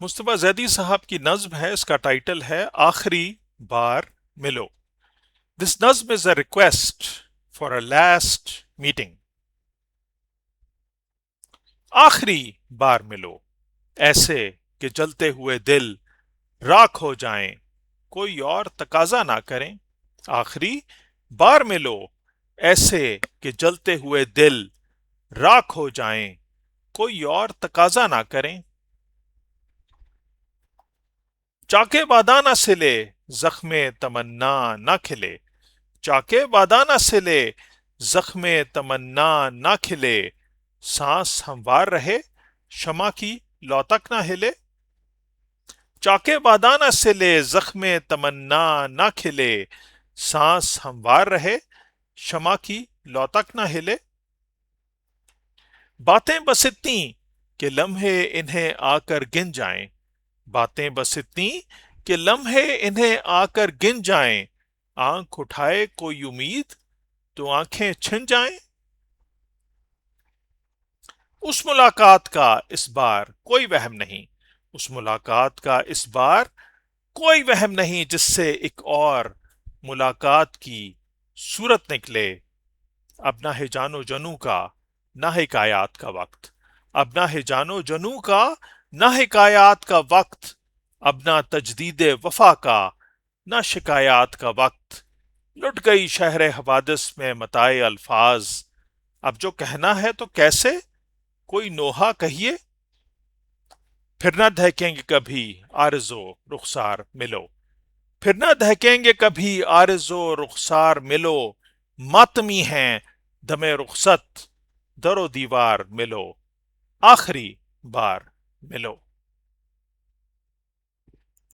مصطفیٰ زیدی صاحب کی نظم ہے، اس کا ٹائٹل ہے آخری بار ملو. دس نظم is a request for a last meeting. آخری بار ملو ایسے کہ جلتے ہوئے دل راکھ ہو جائیں، کوئی اور تقاضا نہ کریں. آخری بار ملو ایسے کہ جلتے ہوئے دل راکھ ہو جائیں، کوئی اور تقاضا نہ کریں. چاکے باداں نہ سلے زخم تمنا نہ کھلے. چاکے باداں نہ سلے زخم تمنا نہ کھلے. سانس ہموار رہے شمع کی لو تک نہ ہلے. چاکے باداں نہ سلے زخم تمنا نہ کھلے. سانس ہموار رہے شمع کی لو تک نہ ہلے. باتیں بس اتنی کہ لمحے انہیں آ کر گن جائیں. باتیں بس اتنی کہ لمحے انہیں آ کر گن جائیں. آنکھ اٹھائے کوئی امید تو آنکھیں چھن جائیں. اس ملاقات کا اس بار کوئی وہم نہیں. اس ملاقات کا اس بار کوئی وہم نہیں جس سے ایک اور ملاقات کی صورت نکلے. اب نہ ہے جان و جنو کا نہ حکایات کا وقت. اب نہ ہے جان و جنو کا نہ حکایات کا وقت. اب نہ تجدید وفا کا نہ شکایات کا وقت. لٹ گئی شہر حوادث میں متاع الفاظ. اب جو کہنا ہے تو کیسے کوئی نوحہ کہیے. پھر نہ دہکیں گے کبھی عارض و رخسار ملو. پھر نہ دہکیں گے کبھی عارض و رخسار ملو. ماتمی ہیں دم رخصت در و دیوار ملو. آخری بار ملو.